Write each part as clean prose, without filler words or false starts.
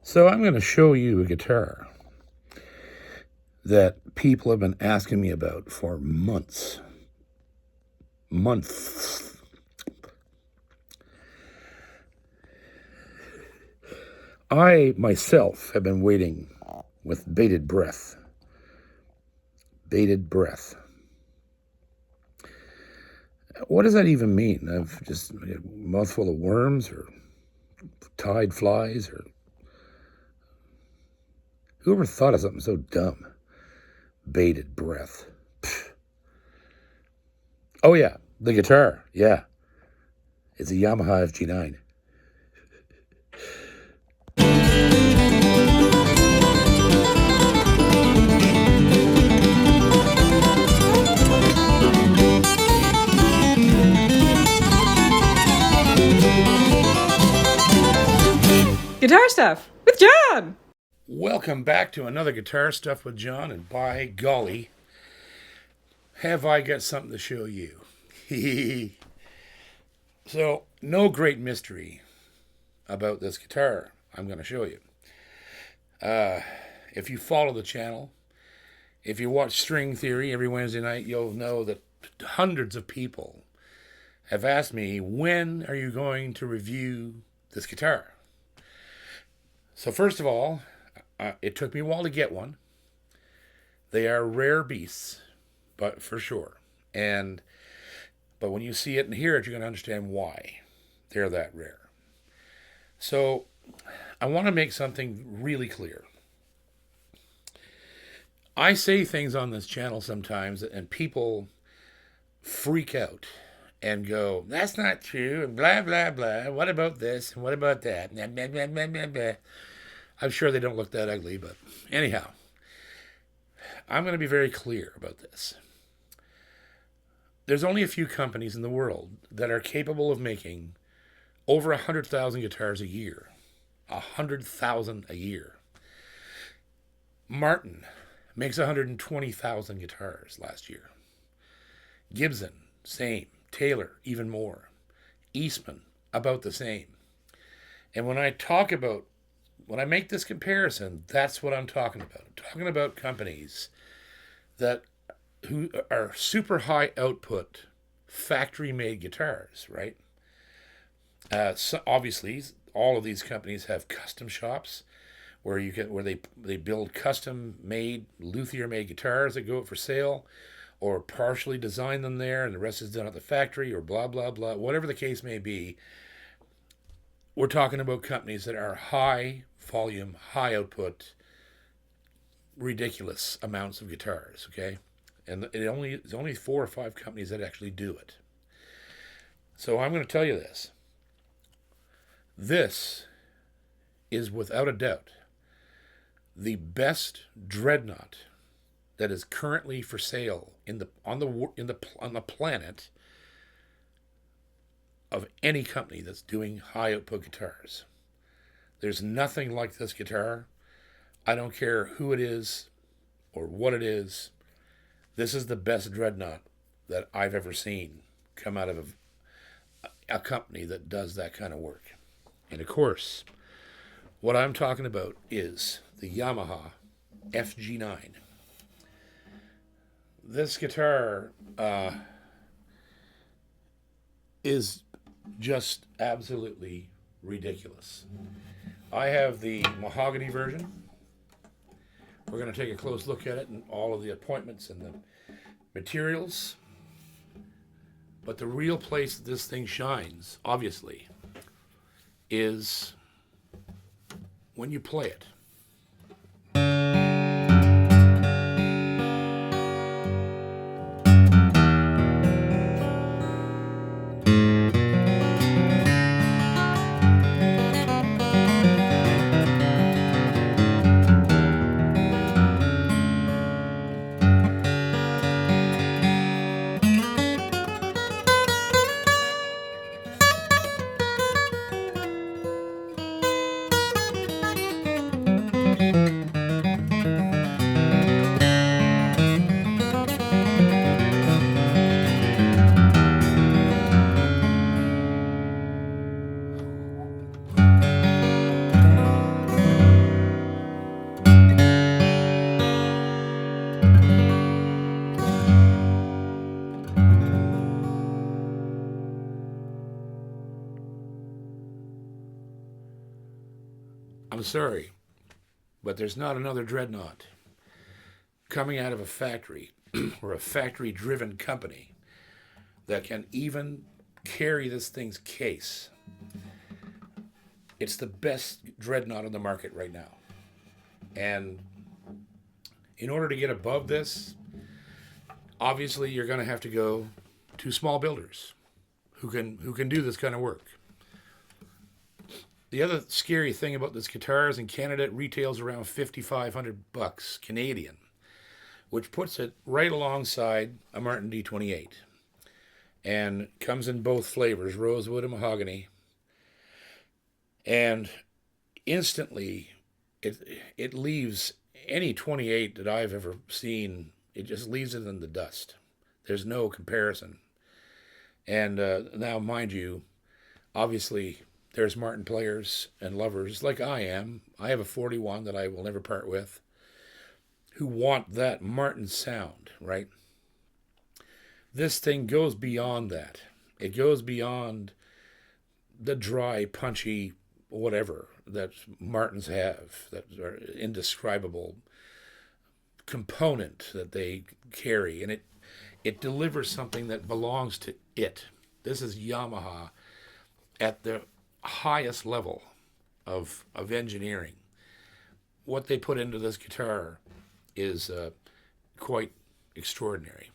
So I'm going to show you a guitar that people have been asking me about for months. I myself have been waiting with bated breath. Bated breath. What does that even mean? I've just a mouthful of worms or tide flies or whoever thought of something so dumb? Bated breath. Pfft. Oh yeah, the guitar. Yeah. It's a Yamaha FG9. Guitar Stuff with John! Welcome back to another Guitar Stuff with John, and by golly, have I got something to show you. So, no great mystery about this guitar I'm going to show you. If you follow the channel, if you watch String Theory every Wednesday night, you'll know that hundreds of people have asked me, when are you going to review this guitar? So first of all, it took me a while to get one. They are rare beasts, but for sure. But when you see it and hear it, you're going to understand why they're that rare. So I want to make something really clear. I say things on this channel sometimes, and people freak out and go, that's not true, and blah, blah, blah. What about this, and what about that? Blah, blah, blah, blah, blah, blah. I'm sure they don't look that ugly, but anyhow, I'm going to be very clear about this. There's only a few companies in the world that are capable of making over 100,000 guitars a year. 100,000 a year. Martin makes 120,000 guitars last year. Gibson, same. Taylor, even more. Eastman, about the same. And when I make this comparison, that's what I'm talking about. I'm talking about companies who are super high output, factory-made guitars, right? So obviously, all of these companies have custom shops where they build custom-made, luthier-made guitars that go out for sale, or partially design them there, and the rest is done at the factory, or blah, blah, blah. Whatever the case may be, we're talking about companies that are high volume, high output, ridiculous amounts of guitars, okay? And there's only 4 or 5 companies that actually do it. So I'm going to tell you this. This is without a doubt the best Dreadnaught that is currently for sale on the planet of any company that's doing high output guitars. There's nothing like this guitar. I don't care who it is or what it is. This is the best Dreadnaught that I've ever seen come out of a company that does that kind of work. And of course, what I'm talking about is the Yamaha FG9. This guitar is just absolutely ridiculous. I have the mahogany version. We're going to take a close look at it and all of the appointments and the materials. But the real place that this thing shines, obviously, is when you play it. I'm sorry, but there's not another Dreadnaught coming out of a factory or a factory-driven company that can even carry this thing's case. It's the best Dreadnaught on the market right now. And in order to get above this, obviously you're going to have to go to small builders who can do this kind of work. The other scary thing about this guitar is in Canada it retails around $5,500 Canadian, which puts it right alongside a Martin D28, and comes in both flavors, rosewood and mahogany. And instantly, it leaves any 28 that I've ever seen, it just leaves it in the dust. There's no comparison. And now, mind you, obviously, there's Martin players and lovers like I am. I have a 41 that I will never part with, who want that Martin sound, right? This thing goes beyond that. It goes beyond the dry, punchy, whatever that Martins have, that are indescribable component that they carry, and it delivers something that belongs to it. This is Yamaha at the highest level of engineering. What they put into this guitar is quite extraordinary.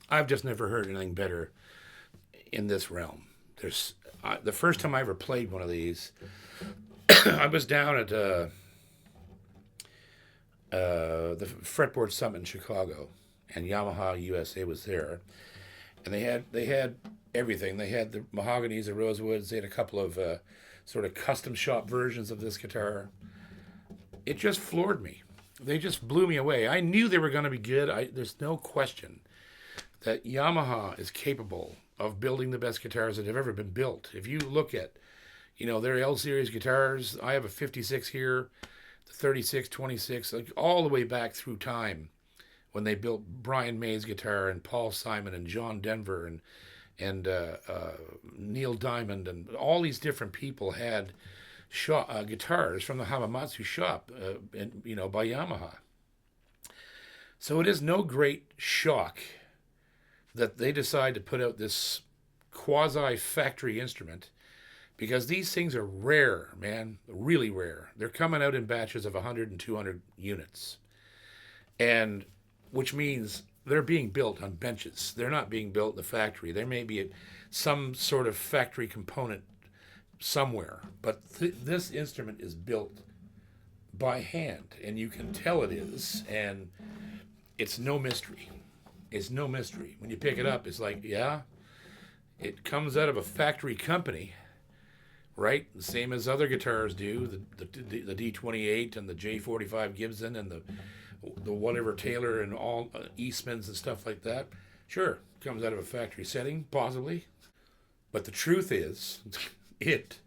I've just never heard anything better in this realm. There's the first time I ever played one of these, I was down at the Fretboard Summit in Chicago, and Yamaha USA was there, and they had everything. They had the mahoganies, the rosewoods. They had a couple of sort of custom shop versions of this guitar. It just floored me. They just blew me away. I knew they were going to be good. There's no question that Yamaha is capable of building the best guitars that have ever been built. If you look at, their L series guitars, I have a 56 here, the 36, 26, like all the way back through time when they built Brian May's guitar and Paul Simon and John Denver and Neil Diamond, and all these different people had guitars from the Hamamatsu shop, by Yamaha. So it is no great shock that they decide to put out this quasi-factory instrument, because these things are rare, man, really rare. They're coming out in batches of 100 and 200 units, and which means they're being built on benches. They're not being built in the factory. There may be some sort of factory component somewhere, but this instrument is built by hand, and you can tell it is, and it's no mystery. It's no mystery. When you pick it up, it's like, yeah, it comes out of a factory company, right? The same as other guitars do, the D28 and the J45 Gibson and the whatever Taylor and all Eastmans and stuff like that. Sure, comes out of a factory setting, possibly. But the truth is, it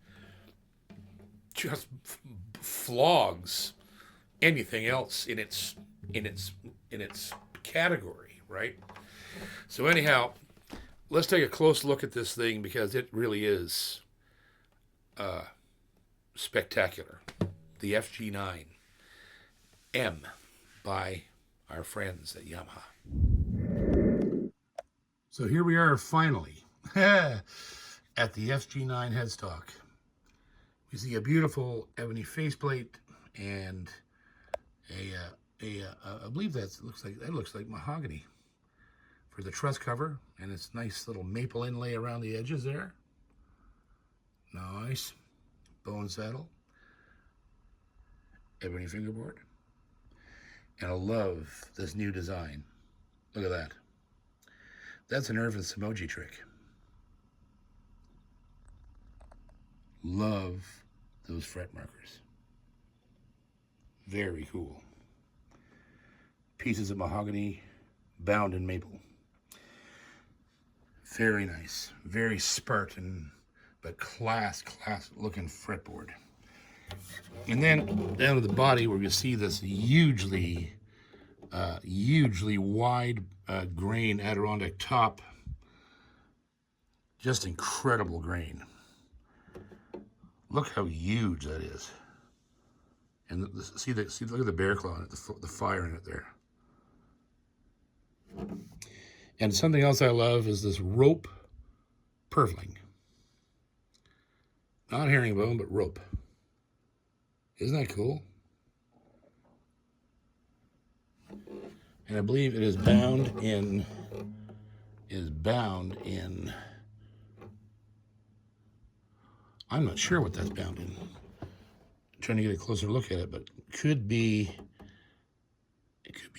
just flogs anything else in its category. Right? So anyhow, let's take a close look at this thing, because it really is spectacular. The FG9 M by our friends at Yamaha. So here we are finally at the FG9 headstock. We see a beautiful ebony faceplate and I believe that looks like mahogany for the truss cover, and it's nice little maple inlay around the edges there. Nice bone saddle, ebony fingerboard, And I love this new design. Look at that. That's an Irvin Samoji trick. Love those fret markers. Very cool. Pieces of mahogany bound in maple. Very nice. Very Spartan, but class looking fretboard. And then down to the body where you see this hugely wide grain Adirondack top. Just incredible grain. Look how huge that is. And see, look at the bear claw in it, the fire in it there. And something else I love is this rope purfling. Not herringbone, but rope. Isn't that cool? And I believe it is bound in, I'm not sure what that's bound in. I'm trying to get a closer look at it, but it could be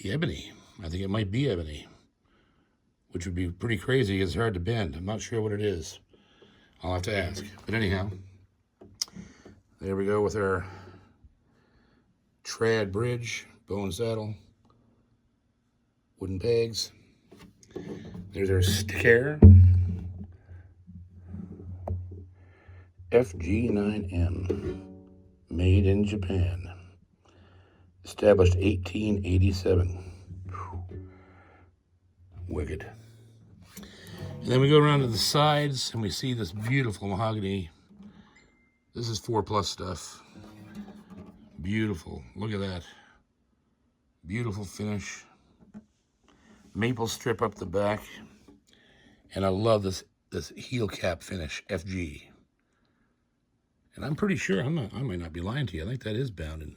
ebony. I think it might be ebony, which would be pretty crazy. It's hard to bend. I'm not sure what it is. I'll have to ask. But anyhow, there we go with our trad bridge, bone saddle, wooden pegs. There's our sticker. FG9M, made in Japan. Established 1887. Wicked. And then we go around to the sides and we see this beautiful mahogany. This is 4+ stuff. Beautiful. Look at that. Beautiful finish. Maple strip up the back. And I love this heel cap finish, FG. And I'm pretty sure, I might not be lying to you. I think that is bound in.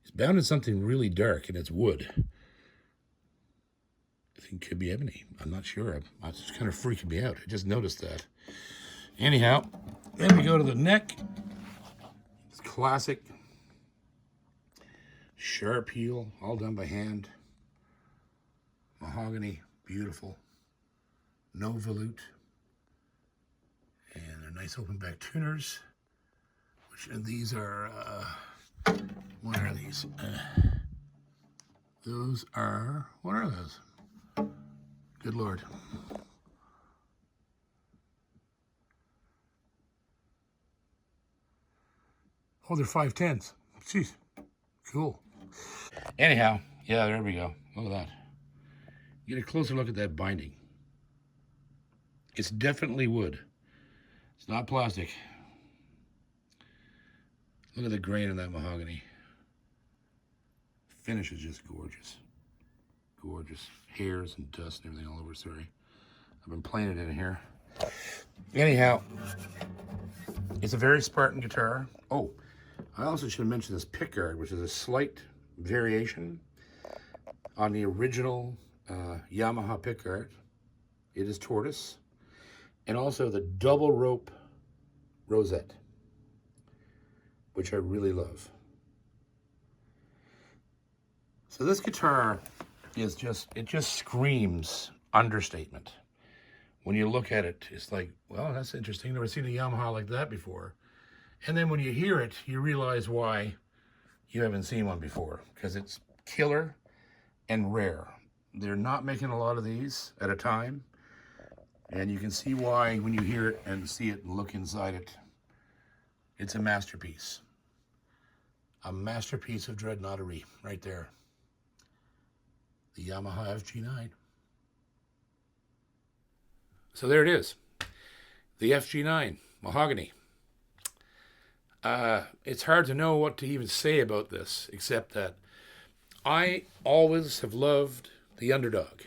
It's bound in something really dark, and it's wood. I think it could be ebony. I'm not sure. It's kind of freaking me out. I just noticed that. Anyhow, then we go to the neck. It's classic. Sharp heel, all done by hand. Mahogany, beautiful. No volute. And they're nice open back tuners. And these are, what are these? Those are, what are those? Good Lord. Oh, they're 510s. Jeez, cool. Anyhow, yeah, there we go. Look at that. Get a closer look at that binding. It's definitely wood. It's not plastic. Look at the grain in that mahogany. Finish is just gorgeous. Gorgeous. Hairs and dust and everything all over, sorry. I've been playing it in here. Anyhow, it's a very Spartan guitar. Oh, I also should mention this pickguard, which is a slight variation on the original Yamaha pickguard. It is tortoise. And also the double rope rosette, which I really love. So this guitar is it just screams understatement. When you look at it, it's like, well, that's interesting. Never seen a Yamaha like that before. And then when you hear it, you realize why you haven't seen one before, because it's killer and rare. They're not making a lot of these at a time. And you can see why when you hear it and see it and look inside it. It's a masterpiece. A masterpiece of dreadnaughtery right there. The Yamaha FG9. So there it is. The FG9 mahogany. It's hard to know what to even say about this, except that I always have loved the underdog.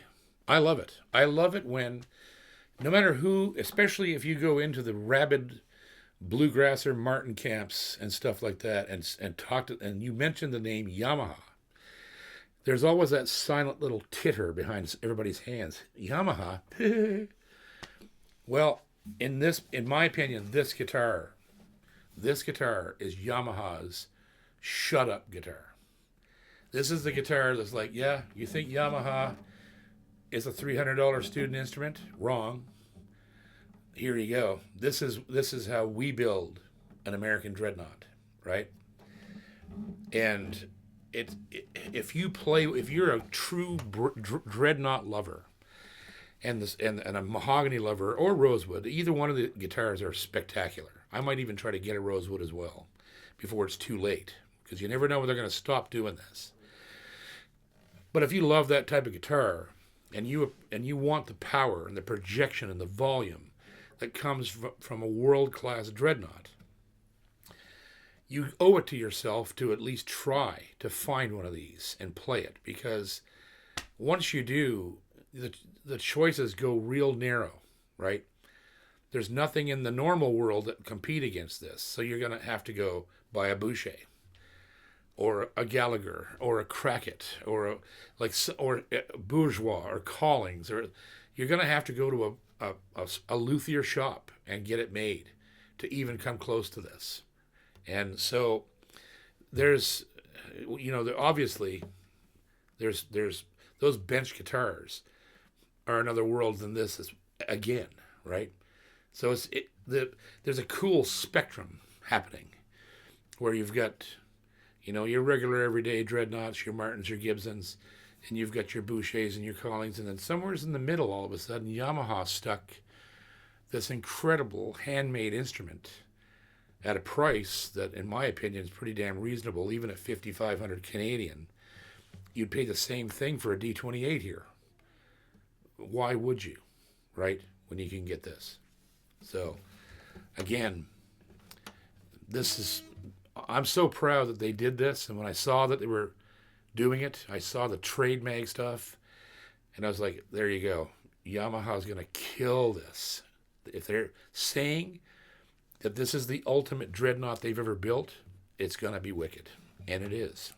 I love it. I love it when, no matter who, especially if you go into the rabid bluegrasser Martin camps and stuff like that, and you mention the name Yamaha, there's always that silent little titter behind everybody's hands. Yamaha. Well, in my opinion, this guitar is Yamaha's shut up guitar. This is the guitar that's like, yeah, you think Yamaha is a $300 student instrument? Wrong. Here you go. This is how we build an American Dreadnaught, right? And if you're a true Dreadnaught lover, and a mahogany lover or rosewood, either one of the guitars are spectacular. I might even try to get a rosewood as well before it's too late, because you never know when they're going to stop doing this. But if you love that type of guitar, and you want the power and the projection and the volume that comes from a world-class Dreadnaught, you owe it to yourself to at least try to find one of these and play it, because once you do, the choices go real narrow, right? There's nothing in the normal world that compete against this, so you're going to have to go buy a Boucher, or a Gallagher, or a Crackett, or a Bourgeois, or Collings, or you're going to have to go to a luthier shop and get it made to even come close to this. And so there's, obviously there's those bench guitars are another world than this is again, right? So there's a cool spectrum happening where you've got, your regular everyday Dreadnoughts, your Martins, your Gibsons, and you've got your Bouchers and your Collings, and then somewhere in the middle, all of a sudden, Yamaha stuck this incredible handmade instrument at a price that, in my opinion, is pretty damn reasonable. Even at 5,500 Canadian, you'd pay the same thing for a D28 here. Why would you, right, when you can get this? So, again, I'm so proud that they did this, and when I saw that they were doing it, I saw the trade mag stuff, and I was like, there you go. Yamaha's going to kill this. If they're saying that this is the ultimate Dreadnought they've ever built, it's going to be wicked. And it is.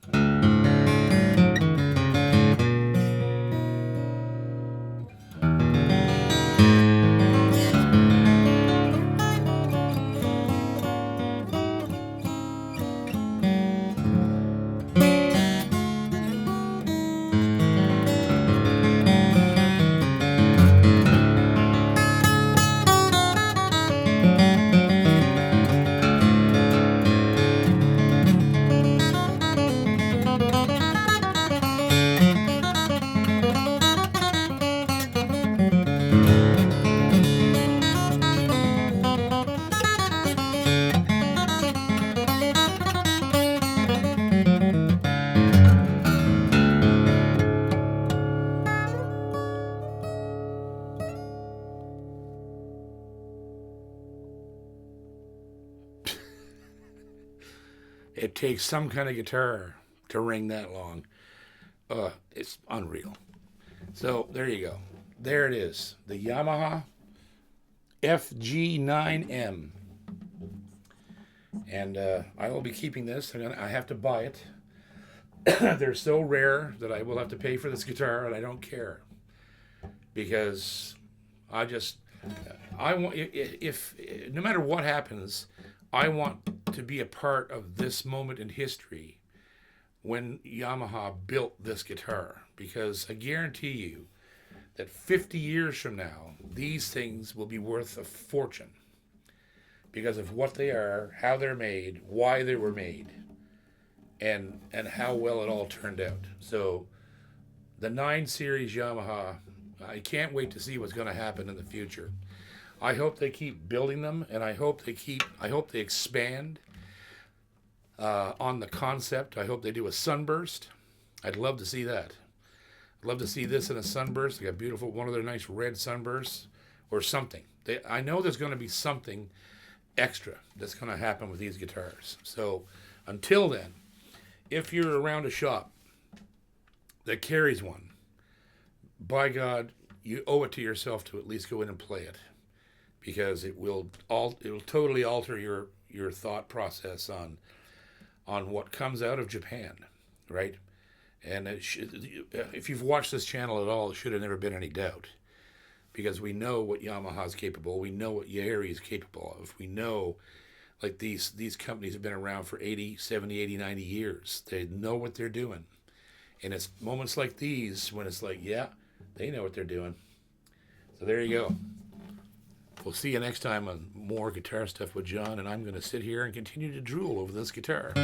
It takes some kind of guitar to ring that long. It's unreal. So there you go. There it is. The Yamaha FG9M. And I will be keeping this. I have to buy it. They're so rare that I will have to pay for this guitar, and I don't care. Because I want, if no matter what happens, I want to be a part of this moment in history when Yamaha built this guitar, because I guarantee you that 50 years from now, these things will be worth a fortune because of what they are, how they're made, why they were made, and how well it all turned out. So the 9 Series Yamaha, I can't wait to see what's going to happen in the future. I hope they keep building them, and I hope they expand on the concept. I hope they do a sunburst. I'd love to see that. I'd love to see this in a sunburst, like a beautiful, one of their nice red sunbursts, or something. I know there's going to be something extra that's going to happen with these guitars. So until then, if you're around a shop that carries one, by God, you owe it to yourself to at least go in and play it, because it will totally alter your thought process on what comes out of Japan, right? And if you've watched this channel at all, it should have never been any doubt, because we know what Yamaha's capable. We know what Yeri is capable of. We know, like, these companies have been around for 80, 70, 80, 90 years. They know what they're doing. And it's moments like these when it's like, yeah, they know what they're doing. So there you go. We'll see you next time on more guitar stuff with John, and I'm going to sit here and continue to drool over this guitar.